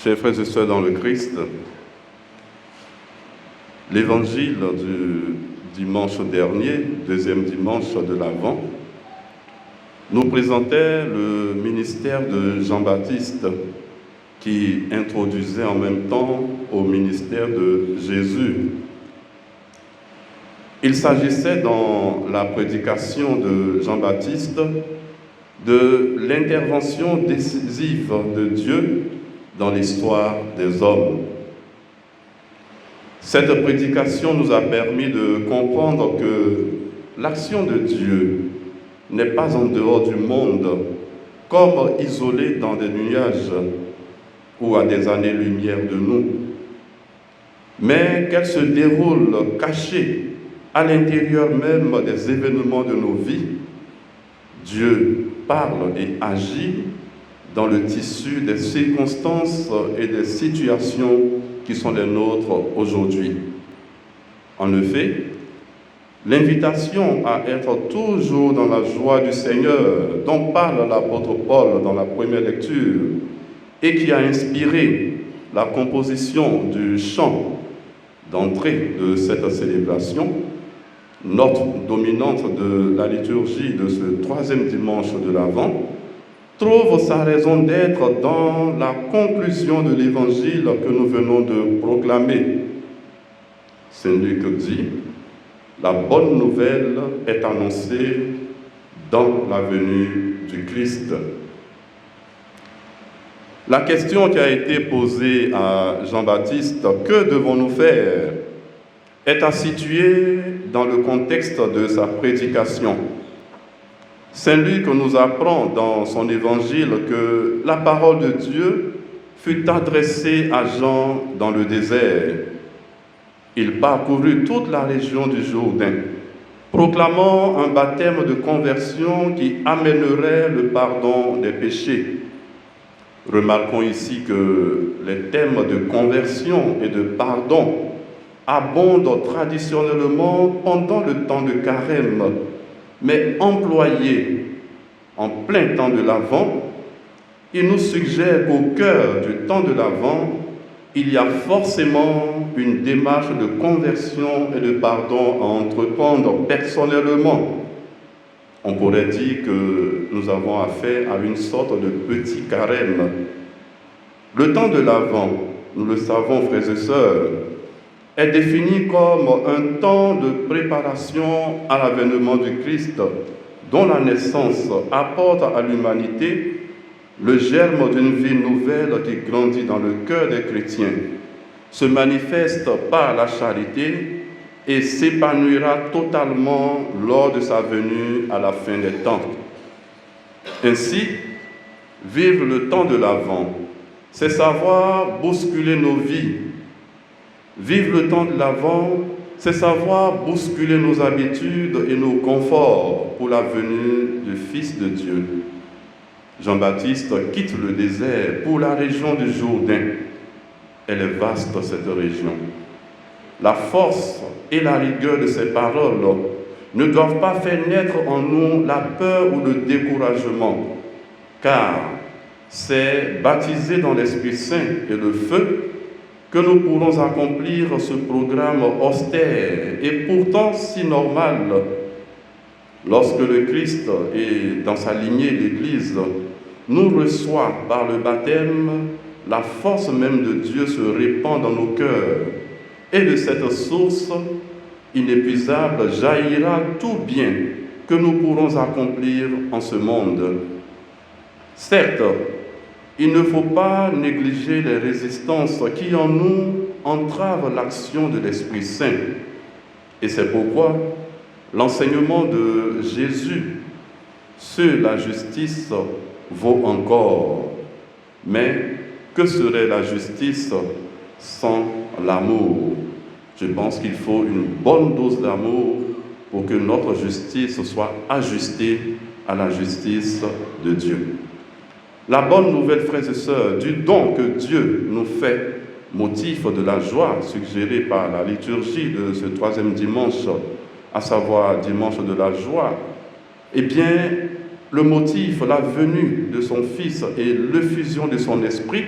Chers frères et sœurs dans le Christ, l'évangile du dimanche dernier, deuxième dimanche de l'Avent, nous présentait le ministère de Jean-Baptiste qui introduisait en même temps au ministère de Jésus. Il s'agissait dans la prédication de Jean-Baptiste de l'intervention décisive de Dieu dans l'histoire des hommes. Cette prédication nous a permis de comprendre que l'action de Dieu n'est pas en dehors du monde, comme isolée dans des nuages ou à des années-lumière de nous, mais qu'elle se déroule cachée à l'intérieur même des événements de nos vies. Dieu parle et agit dans le tissu des circonstances et des situations qui sont les nôtres aujourd'hui. En effet, l'invitation à être toujours dans la joie du Seigneur, dont parle l'apôtre Paul dans la première lecture, et qui a inspiré la composition du chant d'entrée de cette célébration, note dominante de la liturgie de ce troisième dimanche de l'Avent, trouve sa raison d'être dans la conclusion de l'évangile que nous venons de proclamer. Saint Luc dit: la bonne nouvelle est annoncée dans la venue du Christ. La question qui a été posée à Jean-Baptiste, que devons-nous faire, est à situer dans le contexte de sa prédication. Saint Luc nous apprend dans son évangile que la parole de Dieu fut adressée à Jean dans le désert. Il parcourut toute la région du Jourdain, proclamant un baptême de conversion qui amènerait le pardon des péchés. Remarquons ici que les thèmes de conversion et de pardon abondent traditionnellement pendant le temps de carême, mais employés en plein temps de l'Avent, il nous suggère qu'au cœur du temps de l'Avent, il y a forcément une démarche de conversion et de pardon à entreprendre personnellement. On pourrait dire que nous avons affaire à une sorte de petit carême. Le temps de l'Avent, nous le savons, frères et sœurs, est défini comme un temps de préparation à l'avènement du Christ, dont la naissance apporte à l'humanité le germe d'une vie nouvelle qui grandit dans le cœur des chrétiens, se manifeste par la charité et s'épanouira totalement lors de sa venue à la fin des temps. Ainsi, vivre le temps de l'Avent, c'est savoir bousculer nos vies. Vivre le temps de l'Avent, c'est savoir bousculer nos habitudes et nos conforts pour la venue du Fils de Dieu. Jean-Baptiste quitte le désert pour la région du Jourdain. Elle est vaste, cette région. La force et la rigueur de ses paroles ne doivent pas faire naître en nous la peur ou le découragement, car c'est baptisé dans l'Esprit Saint et le feu que nous pourrons accomplir ce programme austère et pourtant si normal. Lorsque le Christ et dans sa lignée l'Église nous reçoit par le baptême, la force même de Dieu se répand dans nos cœurs. Et de cette source inépuisable jaillira tout bien que nous pourrons accomplir en ce monde. Certes, il ne faut pas négliger les résistances qui en nous entravent l'action de l'Esprit Saint. Et c'est pourquoi l'enseignement de Jésus sur la justice vaut encore. Mais que serait la justice sans l'amour? Je pense qu'il faut une bonne dose d'amour pour que notre justice soit ajustée à la justice de Dieu. La bonne nouvelle, frères et sœurs, du don que Dieu nous fait, motif de la joie suggérée par la liturgie de ce troisième dimanche, à savoir dimanche de la joie, eh bien, le motif, la venue de son Fils et l'effusion de son Esprit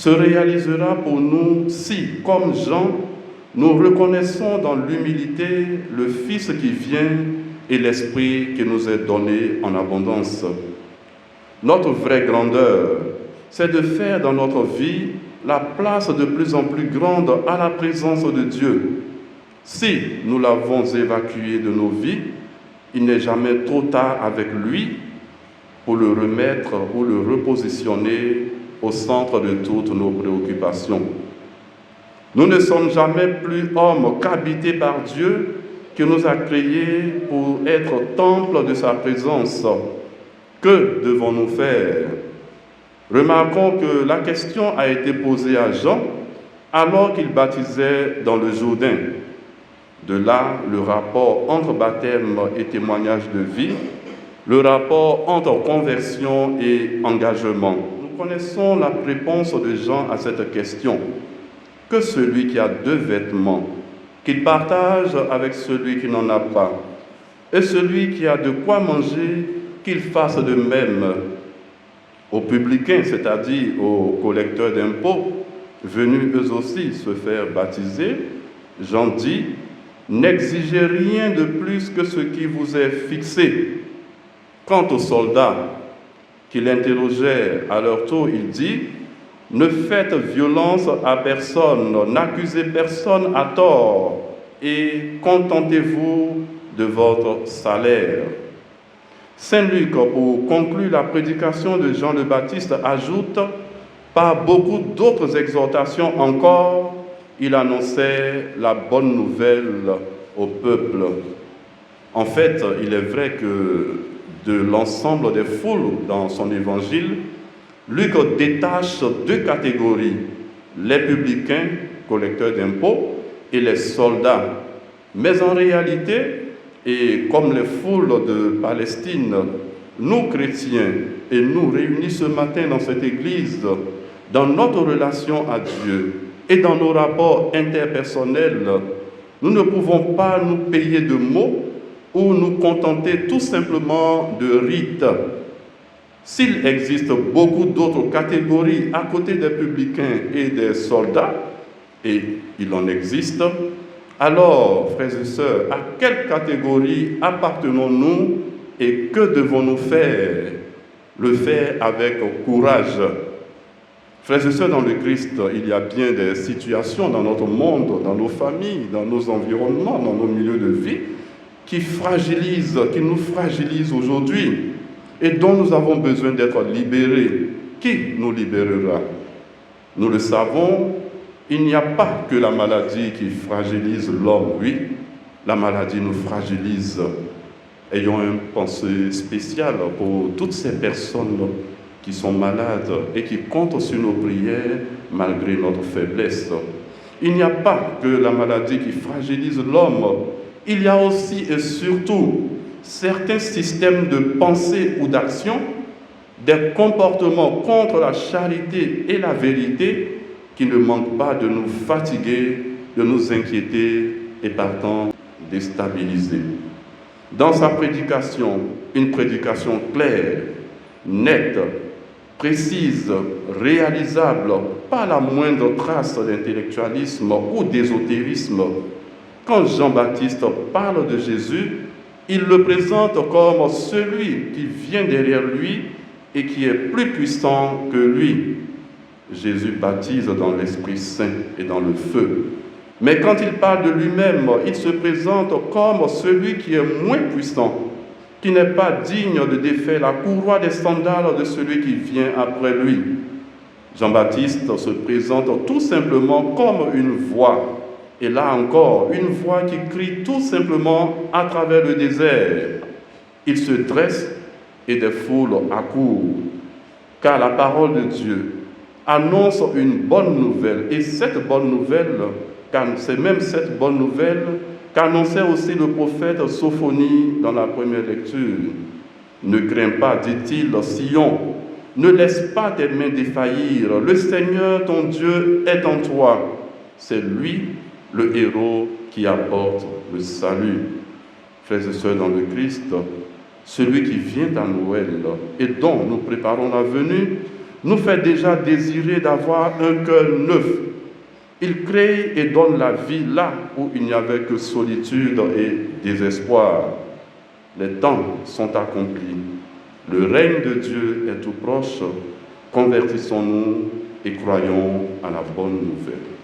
se réalisera pour nous si, comme Jean, nous reconnaissons dans l'humilité le Fils qui vient et l'Esprit qui nous est donné en abondance. Notre vraie grandeur, c'est de faire dans notre vie la place de plus en plus grande à la présence de Dieu. Si nous l'avons évacué de nos vies, il n'est jamais trop tard avec lui pour le remettre ou le repositionner au centre de toutes nos préoccupations. Nous ne sommes jamais plus hommes qu'habités par Dieu, qui nous a créés pour être temple de sa présence. Que devons-nous faire? Remarquons que la question a été posée à Jean alors qu'il baptisait dans le Jourdain. De là, le rapport entre baptême et témoignage de vie, le rapport entre conversion et engagement. Nous connaissons la réponse de Jean à cette question. Que celui qui a 2 vêtements, qu'il partage avec celui qui n'en a pas, et celui qui a de quoi manger, qu'il fasse de même. Aux publicains, c'est-à-dire aux collecteurs d'impôts, venus eux aussi se faire baptiser, Jean dit, n'exigez rien de plus que ce qui vous est fixé. Quant aux soldats qui l'interrogèrent à leur tour, il dit, ne faites violence à personne, n'accusez personne à tort et contentez-vous de votre salaire. Saint Luc, pour conclure la prédication de Jean le Baptiste, ajoute, par beaucoup d'autres exhortations encore, il annonçait la bonne nouvelle au peuple. En fait, il est vrai que de l'ensemble des foules dans son évangile, Luc détache 2 catégories, les publicains, collecteurs d'impôts, et les soldats. Mais en réalité, et comme les foules de Palestine, nous chrétiens, et nous réunis ce matin dans cette église, dans notre relation à Dieu et dans nos rapports interpersonnels, nous ne pouvons pas nous payer de mots ou nous contenter tout simplement de rites. S'il existe beaucoup d'autres catégories à côté des publicains et des soldats, et il en existe, alors, frères et sœurs, à quelle catégorie appartenons-nous et que devons-nous faire? Le faire avec courage. Frères et sœurs, dans le Christ, il y a bien des situations dans notre monde, dans nos familles, dans nos environnements, dans nos milieux de vie, qui nous fragilisent aujourd'hui et dont nous avons besoin d'être libérés. Qui nous libérera? Nous le savons, il n'y a pas que la maladie qui fragilise l'homme, oui, la maladie nous fragilise. Ayons une pensée spéciale pour toutes ces personnes qui sont malades et qui comptent sur nos prières malgré notre faiblesse. Il n'y a pas que la maladie qui fragilise l'homme, il y a aussi et surtout certains systèmes de pensée ou d'action, des comportements contre la charité et la vérité qui ne manquent pas de nous fatiguer, de nous inquiéter et partant déstabiliser. Dans sa prédication, une prédication claire, nette, précise, réalisable, pas la moindre trace d'intellectualisme ou d'ésotérisme. Quand Jean-Baptiste parle de Jésus, il le présente comme celui qui vient derrière lui et qui est plus puissant que lui. Jésus baptise dans l'Esprit Saint et dans le feu. Mais quand il parle de lui-même, il se présente comme celui qui est moins puissant, qui n'est pas digne de défaire la courroie des sandales de celui qui vient après lui. Jean-Baptiste se présente tout simplement comme une voix. Et là encore, une voix qui crie tout simplement à travers le désert. Il se dresse et des foules accourent. Car la parole de Dieu annonce une bonne nouvelle. Et cette bonne nouvelle, c'est même cette bonne nouvelle qu'annonçait aussi le prophète Sophonie dans la première lecture. Ne crains pas, dit-il, Sion, ne laisse pas tes mains défaillir. Le Seigneur, ton Dieu, est en toi. C'est lui, le héros, qui apporte le salut. Frères et sœurs dans le Christ, celui qui vient à Noël et dont nous préparons la venue, nous fait déjà désirer d'avoir un cœur neuf. Il crée et donne la vie là où il n'y avait que solitude et désespoir. Les temps sont accomplis. Le règne de Dieu est tout proche. Convertissons-nous et croyons à la bonne nouvelle.